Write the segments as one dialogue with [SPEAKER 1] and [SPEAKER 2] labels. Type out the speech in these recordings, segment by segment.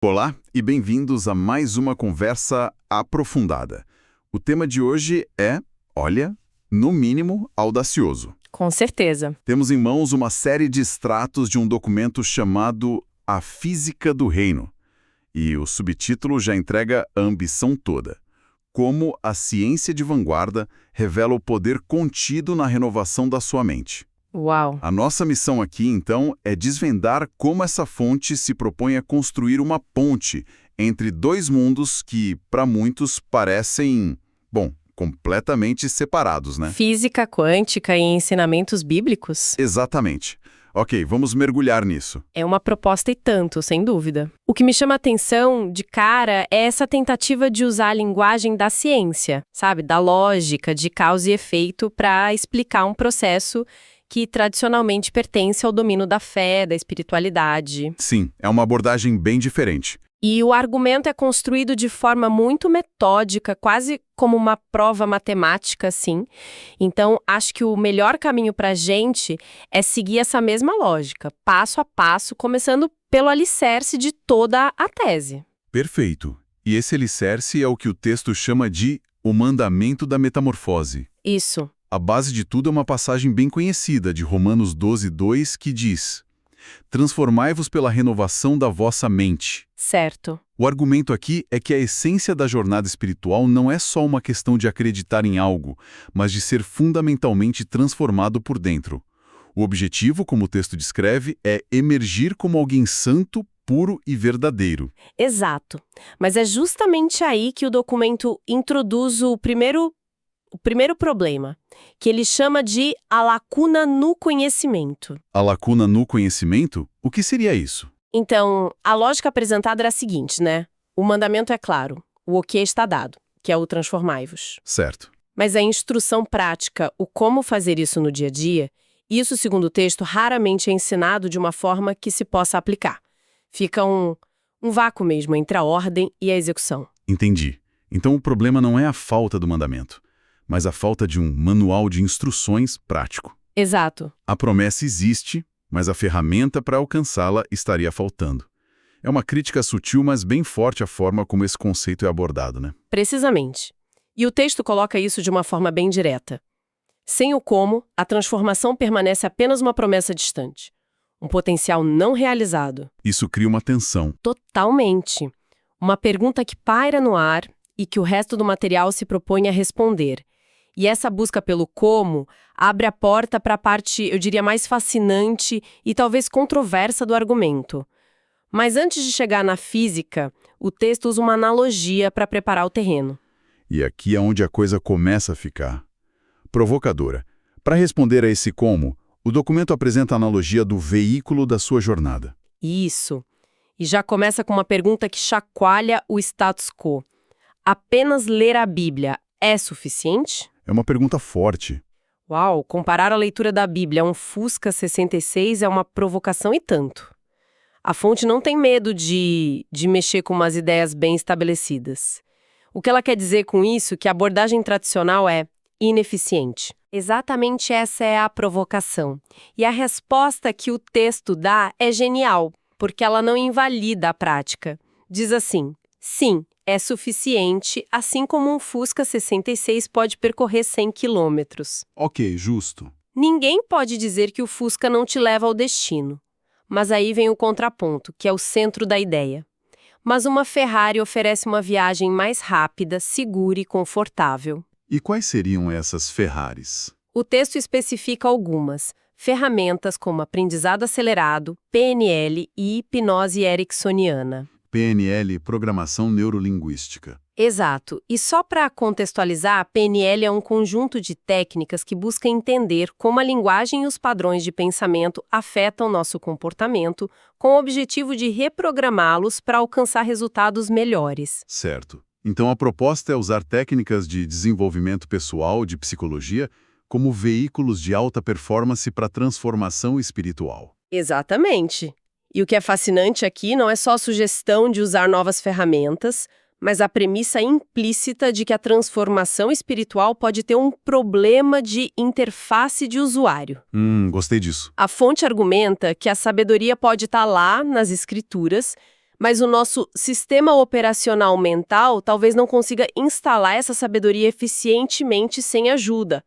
[SPEAKER 1] Olá e bem-vindos a mais uma conversa aprofundada. O tema de hoje é, olha, no mínimo audacioso.
[SPEAKER 2] Com certeza.
[SPEAKER 1] Temos em mãos uma série de extratos de um documento chamado A Física do Reino. E o subtítulo já entrega a ambição toda. Como a ciência de vanguarda revela o poder contido na renovação da sua mente.
[SPEAKER 2] Uau!
[SPEAKER 1] A nossa missão aqui, então, é desvendar como essa fonte se propõe a construir uma ponte entre dois mundos que, para muitos, parecem, completamente separados, né?
[SPEAKER 2] Física quântica e ensinamentos bíblicos?
[SPEAKER 1] Exatamente. Ok, vamos mergulhar nisso.
[SPEAKER 2] É uma proposta e tanto, sem dúvida. O que me chama a atenção, de cara, é essa tentativa de usar a linguagem da ciência, sabe? Da lógica, de causa e efeito, para explicar um processo que tradicionalmente pertence ao domínio da fé, da espiritualidade.
[SPEAKER 1] Sim, é uma abordagem bem diferente.
[SPEAKER 2] E o argumento é construído de forma muito metódica, quase como uma prova matemática, assim. Então, acho que o melhor caminho para a gente é seguir essa mesma lógica, passo a passo, começando pelo alicerce de toda a tese.
[SPEAKER 1] Perfeito. E esse alicerce é o que o texto chama de o mandamento da metamorfose.
[SPEAKER 2] Isso.
[SPEAKER 1] A base de tudo é uma passagem bem conhecida de Romanos 12:2, que diz: transformai-vos pela renovação da vossa mente.
[SPEAKER 2] Certo.
[SPEAKER 1] O argumento aqui é que a essência da jornada espiritual não é só uma questão de acreditar em algo, mas de ser fundamentalmente transformado por dentro. O objetivo, como o texto descreve, é emergir como alguém santo, puro e verdadeiro.
[SPEAKER 2] Exato. Mas é justamente aí que o documento introduz o primeiro problema, que ele chama de a lacuna no conhecimento.
[SPEAKER 1] A lacuna no conhecimento? O que seria isso?
[SPEAKER 2] Então, a lógica apresentada era a seguinte, né? O mandamento é claro, o ok está dado, que é o transformai-vos.
[SPEAKER 1] Certo.
[SPEAKER 2] Mas a instrução prática, o como fazer isso no dia a dia, isso, segundo o texto, raramente é ensinado de uma forma que se possa aplicar. Fica um vácuo mesmo entre a ordem e a execução.
[SPEAKER 1] Entendi. Então o problema não é a falta do mandamento, mas a falta de um manual de instruções prático.
[SPEAKER 2] Exato.
[SPEAKER 1] A promessa existe, mas a ferramenta para alcançá-la estaria faltando. É uma crítica sutil, mas bem forte a forma como esse conceito é abordado, né?
[SPEAKER 2] Precisamente. E o texto coloca isso de uma forma bem direta. Sem o como, a transformação permanece apenas uma promessa distante. Um potencial não realizado.
[SPEAKER 1] Isso cria uma tensão.
[SPEAKER 2] Totalmente. Uma pergunta que paira no ar e que o resto do material se propõe a responder. E essa busca pelo como abre a porta para a parte, eu diria, mais fascinante e talvez controversa do argumento. Mas antes de chegar na física, o texto usa uma analogia para preparar o terreno.
[SPEAKER 1] E aqui é onde a coisa começa a ficar provocadora. Para responder a esse como, o documento apresenta a analogia do veículo da sua jornada.
[SPEAKER 2] Isso. E já começa com uma pergunta que chacoalha o status quo. Apenas ler a Bíblia é suficiente?
[SPEAKER 1] É uma pergunta forte.
[SPEAKER 2] Uau, comparar a leitura da Bíblia a um Fusca 66 é uma provocação e tanto. A fonte não tem medo de mexer com umas ideias bem estabelecidas. O que ela quer dizer com isso é que a abordagem tradicional é ineficiente. Exatamente essa é a provocação. E a resposta que o texto dá é genial, porque ela não invalida a prática. Diz assim: sim, é suficiente, assim como um Fusca 66 pode percorrer 100 quilômetros.
[SPEAKER 1] Ok, justo.
[SPEAKER 2] Ninguém pode dizer que o Fusca não te leva ao destino. Mas aí vem o contraponto, que é o centro da ideia. Mas uma Ferrari oferece uma viagem mais rápida, segura e confortável.
[SPEAKER 1] E quais seriam essas Ferraris?
[SPEAKER 2] O texto especifica algumas. Ferramentas como aprendizado acelerado, PNL e hipnose ericksoniana.
[SPEAKER 1] PNL, Programação Neurolinguística.
[SPEAKER 2] Exato. E só para contextualizar, a PNL é um conjunto de técnicas que busca entender como a linguagem e os padrões de pensamento afetam nosso comportamento, com o objetivo de reprogramá-los para alcançar resultados melhores.
[SPEAKER 1] Certo. Então a proposta é usar técnicas de desenvolvimento pessoal, de psicologia, como veículos de alta performance para transformação espiritual.
[SPEAKER 2] Exatamente. E o que é fascinante aqui não é só a sugestão de usar novas ferramentas, mas a premissa implícita de que a transformação espiritual pode ter um problema de interface de usuário.
[SPEAKER 1] Gostei disso.
[SPEAKER 2] A fonte argumenta que a sabedoria pode estar lá nas escrituras, Mas o nosso sistema operacional mental talvez não consiga instalar essa sabedoria eficientemente sem ajuda.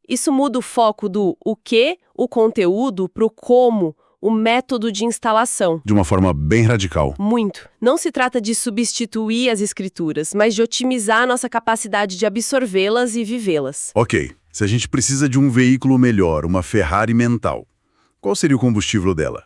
[SPEAKER 2] Isso muda o foco do o que, o conteúdo, para o como, o método de instalação.
[SPEAKER 1] De uma forma bem radical.
[SPEAKER 2] Muito. Não se trata de substituir as escrituras, mas de otimizar a nossa capacidade de absorvê-las e vivê-las.
[SPEAKER 1] Ok, se a gente precisa de um veículo melhor, uma Ferrari mental, qual seria o combustível dela?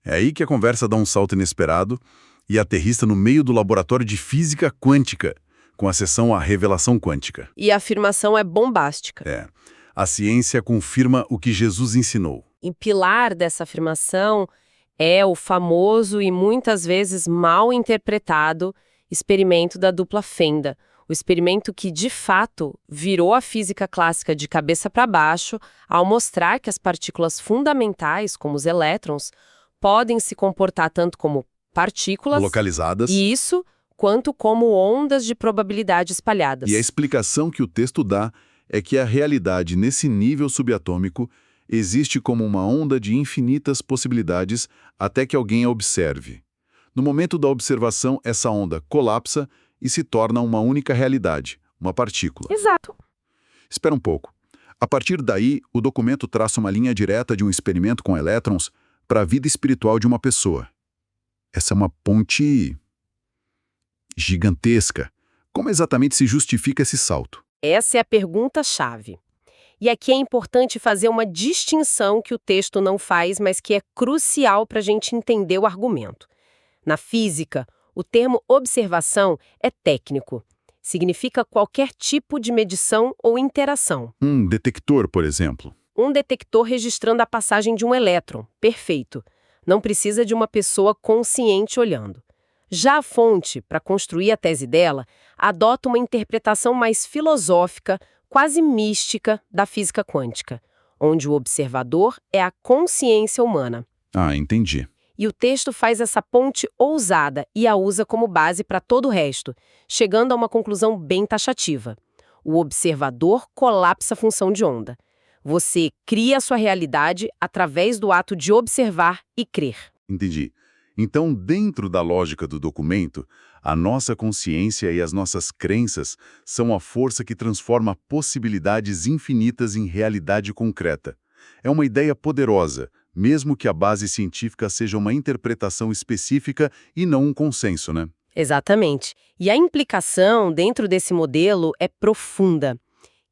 [SPEAKER 1] É aí que a conversa dá um salto inesperado e aterrissa no meio do laboratório de física quântica, com a seção à revelação quântica.
[SPEAKER 2] E a afirmação é bombástica.
[SPEAKER 1] É. A ciência confirma o que Jesus ensinou.
[SPEAKER 2] E pilar dessa afirmação é o famoso e muitas vezes mal interpretado experimento da dupla fenda. O experimento que, de fato, virou a física clássica de cabeça para baixo ao mostrar que as partículas fundamentais, como os elétrons, podem se comportar tanto como partículas
[SPEAKER 1] Localizadas.
[SPEAKER 2] isso, quanto como ondas de probabilidade espalhadas.
[SPEAKER 1] E a explicação que o texto dá é que a realidade nesse nível subatômico existe como uma onda de infinitas possibilidades até que alguém a observe. No momento da observação, essa onda colapsa e se torna uma única realidade, uma partícula.
[SPEAKER 2] Exato.
[SPEAKER 1] Espera um pouco. A partir daí, o documento traça uma linha direta de um experimento com elétrons para a vida espiritual de uma pessoa. Essa é uma ponte gigantesca. Como exatamente se justifica esse salto?
[SPEAKER 2] Essa é a pergunta-chave. E aqui é importante fazer uma distinção que o texto não faz, mas que é crucial para a gente entender o argumento. Na física, o termo observação é técnico. Significa qualquer tipo de medição ou interação.
[SPEAKER 1] Um detector, por exemplo.
[SPEAKER 2] Um detector registrando a passagem de um elétron. Perfeito. Não precisa de uma pessoa consciente olhando. Já a fonte, para construir a tese dela, adota uma interpretação mais filosófica, quase mística, da física quântica, onde o observador é a consciência humana.
[SPEAKER 1] Ah, entendi.
[SPEAKER 2] E o texto faz essa ponte ousada e a usa como base para todo o resto, chegando a uma conclusão bem taxativa. O observador colapsa a função de onda. Você cria a sua realidade através do ato de observar e crer.
[SPEAKER 1] Entendi. Então, dentro da lógica do documento, a nossa consciência e as nossas crenças são a força que transforma possibilidades infinitas em realidade concreta. É uma ideia poderosa, mesmo que a base científica seja uma interpretação específica e não um consenso, né?
[SPEAKER 2] Exatamente. E a implicação dentro desse modelo é profunda.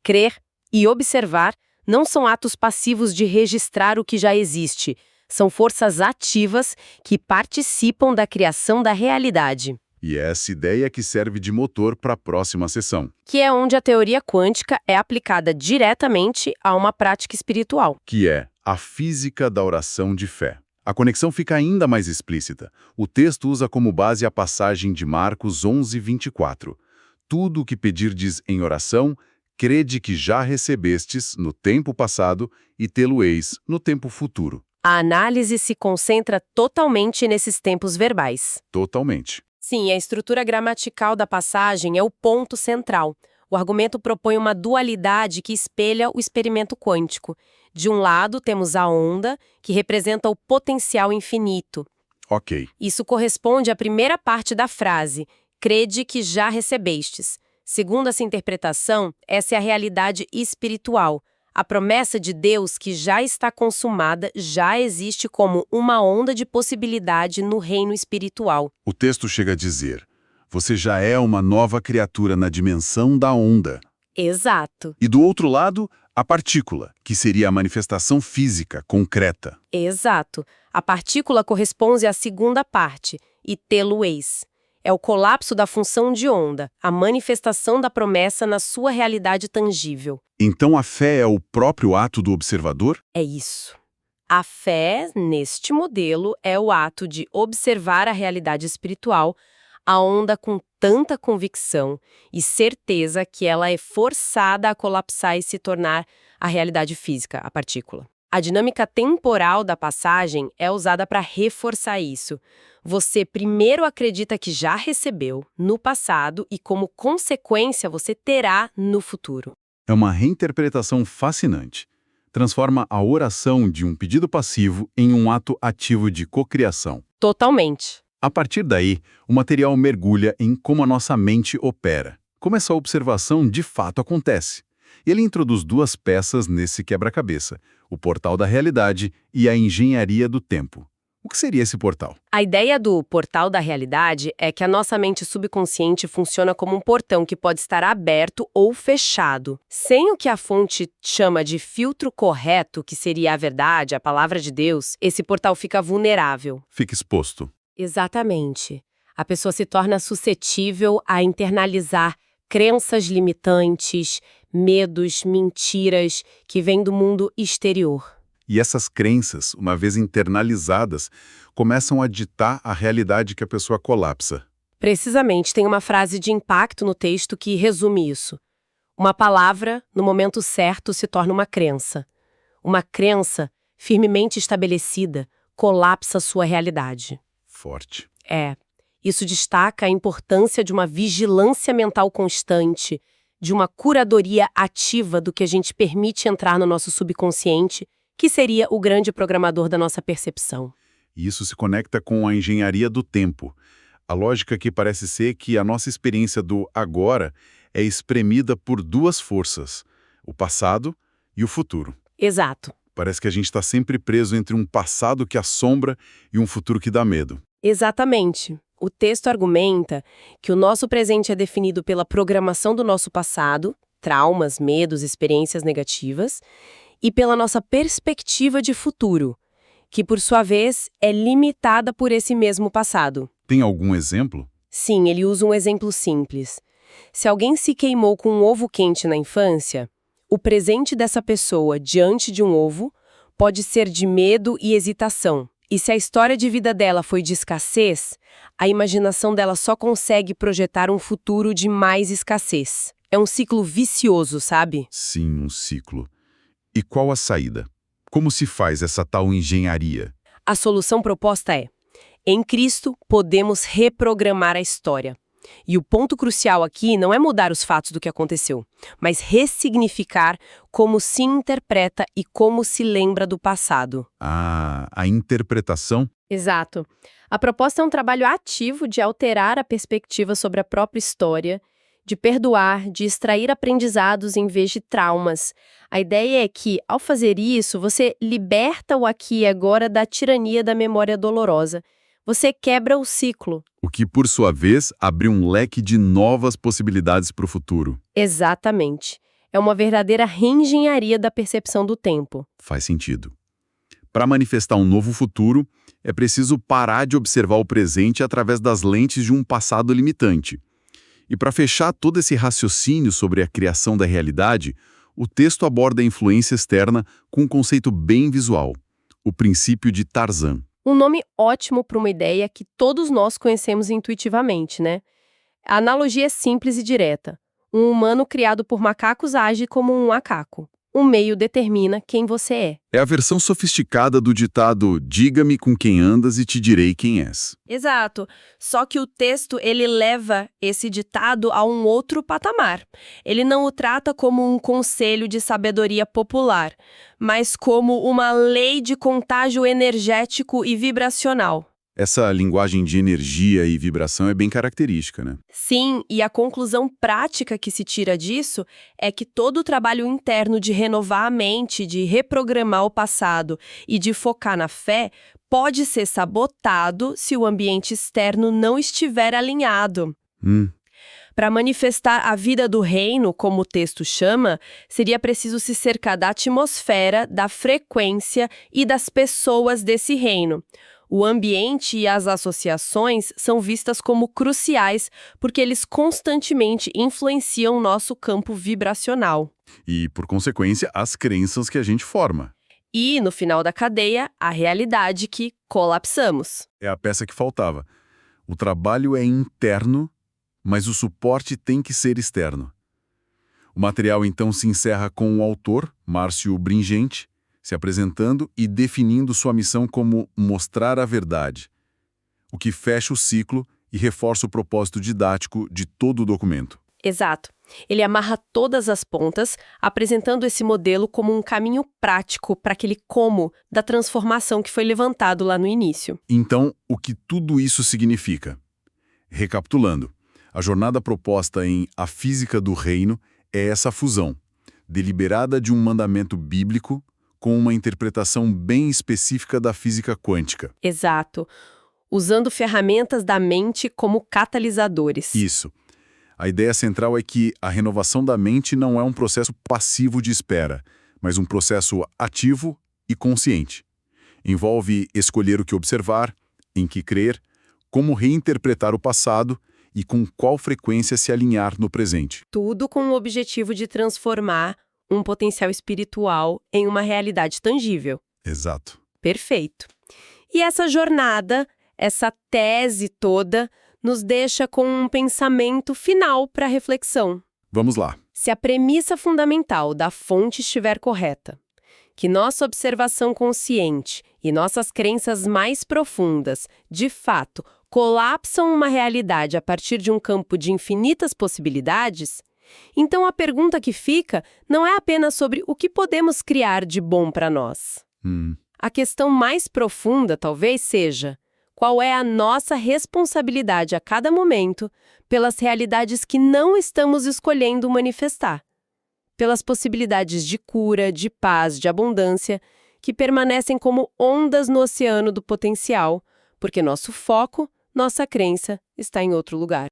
[SPEAKER 2] Crer e observar não são atos passivos de registrar o que já existe. São forças ativas que participam da criação da realidade.
[SPEAKER 1] E é essa ideia que serve de motor para a próxima sessão.
[SPEAKER 2] Que é onde a teoria quântica é aplicada diretamente a uma prática espiritual.
[SPEAKER 1] Que é a física da oração de fé. A conexão fica ainda mais explícita. O texto usa como base a passagem de Marcos 11:24. Tudo o que pedirdes em oração, crede que já recebestes no tempo passado e tê-lo-eis no tempo futuro.
[SPEAKER 2] A análise se concentra totalmente nesses tempos verbais.
[SPEAKER 1] Totalmente.
[SPEAKER 2] Sim, a estrutura gramatical da passagem é o ponto central. O argumento propõe uma dualidade que espelha o experimento quântico. De um lado, temos a onda, que representa o potencial infinito.
[SPEAKER 1] Ok.
[SPEAKER 2] Isso corresponde à primeira parte da frase, crede que já recebestes. Segundo essa interpretação, essa é a realidade espiritual. A promessa de Deus que já está consumada já existe como uma onda de possibilidade no reino espiritual.
[SPEAKER 1] O texto chega a dizer, você já é uma nova criatura na dimensão da onda.
[SPEAKER 2] Exato.
[SPEAKER 1] E do outro lado, a partícula, que seria a manifestação física, concreta.
[SPEAKER 2] Exato. A partícula corresponde à segunda parte, e tê-lo-eis. É o colapso da função de onda, a manifestação da promessa na sua realidade tangível.
[SPEAKER 1] Então a fé é o próprio ato do observador?
[SPEAKER 2] É isso. A fé, neste modelo, é o ato de observar a realidade espiritual, a onda com tanta convicção e certeza que ela é forçada a colapsar e se tornar a realidade física, a partícula. A dinâmica temporal da passagem é usada para reforçar isso. Você primeiro acredita que já recebeu no passado e, como consequência, você terá no futuro.
[SPEAKER 1] É uma reinterpretação fascinante. Transforma a oração de um pedido passivo em um ato ativo de cocriação.
[SPEAKER 2] Totalmente.
[SPEAKER 1] A partir daí, o material mergulha em como a nossa mente opera, como essa observação de fato acontece. Ele introduz duas peças nesse quebra-cabeça, o portal da realidade e a engenharia do tempo. O que seria esse portal?
[SPEAKER 2] A ideia do portal da realidade é que a nossa mente subconsciente funciona como um portão que pode estar aberto ou fechado. Sem o que a fonte chama de filtro correto, que seria a verdade, a palavra de Deus, esse portal fica vulnerável.
[SPEAKER 1] Fica exposto.
[SPEAKER 2] Exatamente. A pessoa se torna suscetível a internalizar crenças limitantes, medos, mentiras que vêm do mundo exterior.
[SPEAKER 1] E essas crenças, uma vez internalizadas, começam a ditar a realidade que a pessoa colapsa.
[SPEAKER 2] Precisamente, tem uma frase de impacto no texto que resume isso. Uma palavra, no momento certo, se torna uma crença. Uma crença, firmemente estabelecida, colapsa sua realidade.
[SPEAKER 1] Forte.
[SPEAKER 2] Isso destaca a importância de uma vigilância mental constante, de uma curadoria ativa do que a gente permite entrar no nosso subconsciente, que seria o grande programador da nossa percepção.
[SPEAKER 1] E isso se conecta com a engenharia do tempo. A lógica que parece ser que a nossa experiência do agora é espremida por duas forças, o passado e o futuro.
[SPEAKER 2] Exato.
[SPEAKER 1] Parece que a gente está sempre preso entre um passado que assombra e um futuro que dá medo.
[SPEAKER 2] Exatamente. O texto argumenta que o nosso presente é definido pela programação do nosso passado, traumas, medos, experiências negativas, e pela nossa perspectiva de futuro, que, por sua vez, é limitada por esse mesmo passado.
[SPEAKER 1] Tem algum exemplo?
[SPEAKER 2] Sim, ele usa um exemplo simples. Se alguém se queimou com um ovo quente na infância, o presente dessa pessoa diante de um ovo pode ser de medo e hesitação. E se a história de vida dela foi de escassez, a imaginação dela só consegue projetar um futuro de mais escassez. É um ciclo vicioso, sabe?
[SPEAKER 1] Sim, um ciclo. E qual a saída? Como se faz essa tal engenharia?
[SPEAKER 2] A solução proposta é: em Cristo, podemos reprogramar a história. E o ponto crucial aqui não é mudar os fatos do que aconteceu, mas ressignificar como se interpreta e como se lembra do passado.
[SPEAKER 1] Ah, a interpretação?
[SPEAKER 2] Exato. A proposta é um trabalho ativo de alterar a perspectiva sobre a própria história, de perdoar, de extrair aprendizados em vez de traumas. A ideia é que, ao fazer isso, você liberta o aqui e agora da tirania da memória dolorosa. Você quebra o ciclo.
[SPEAKER 1] O que, por sua vez, abre um leque de novas possibilidades para o futuro.
[SPEAKER 2] Exatamente. É uma verdadeira reengenharia da percepção do tempo.
[SPEAKER 1] Faz sentido. Para manifestar um novo futuro, é preciso parar de observar o presente através das lentes de um passado limitante. E para fechar todo esse raciocínio sobre a criação da realidade, o texto aborda a influência externa com um conceito bem visual, o princípio de Tarzan.
[SPEAKER 2] Um nome ótimo para uma ideia que todos nós conhecemos intuitivamente, né? A analogia é simples e direta. Um humano criado por macacos age como um macaco. O meio determina quem você é.
[SPEAKER 1] É a versão sofisticada do ditado "diga-me com quem andas e te direi quem és".
[SPEAKER 2] Exato. Só que o texto, ele leva esse ditado a um outro patamar. Ele não o trata como um conselho de sabedoria popular, mas como uma lei de contágio energético e vibracional.
[SPEAKER 1] Essa linguagem de energia e vibração é bem característica, né?
[SPEAKER 2] Sim, e a conclusão prática que se tira disso é que todo o trabalho interno de renovar a mente, de reprogramar o passado e de focar na fé pode ser sabotado se o ambiente externo não estiver alinhado. Para manifestar a vida do reino, como o texto chama, seria preciso se cercar da atmosfera, da frequência e das pessoas desse reino. O ambiente e as associações são vistas como cruciais porque eles constantemente influenciam nosso campo vibracional.
[SPEAKER 1] E, por consequência, as crenças que a gente forma.
[SPEAKER 2] E, no final da cadeia, a realidade que colapsamos.
[SPEAKER 1] É a peça que faltava. O trabalho é interno, mas o suporte tem que ser externo. O material, então, se encerra com o autor, Márcio Bringente, se apresentando e definindo sua missão como mostrar a verdade, o que fecha o ciclo e reforça o propósito didático de todo o documento.
[SPEAKER 2] Exato. Ele amarra todas as pontas, apresentando esse modelo como um caminho prático para aquele como da transformação que foi levantado lá no início.
[SPEAKER 1] Então, o que tudo isso significa? Recapitulando, a jornada proposta em A Física do Reino é essa fusão, deliberada de um mandamento bíblico com uma interpretação bem específica da física quântica.
[SPEAKER 2] Exato. Usando ferramentas da mente como catalisadores.
[SPEAKER 1] Isso. A ideia central é que a renovação da mente não é um processo passivo de espera, mas um processo ativo e consciente. Envolve escolher o que observar, em que crer, como reinterpretar o passado e com qual frequência se alinhar no presente.
[SPEAKER 2] Tudo com o objetivo de transformar um potencial espiritual em uma realidade tangível.
[SPEAKER 1] Exato.
[SPEAKER 2] Perfeito. E essa jornada, essa tese toda, nos deixa com um pensamento final para reflexão.
[SPEAKER 1] Vamos lá.
[SPEAKER 2] Se a premissa fundamental da fonte estiver correta, que nossa observação consciente e nossas crenças mais profundas, de fato, colapsam uma realidade a partir de um campo de infinitas possibilidades, então a pergunta que fica não é apenas sobre o que podemos criar de bom para nós. A questão mais profunda talvez seja: qual é a nossa responsabilidade a cada momento pelas realidades que não estamos escolhendo manifestar? Pelas possibilidades de cura, de paz, de abundância, que permanecem como ondas no oceano do potencial, porque nosso foco, nossa crença, está em outro lugar.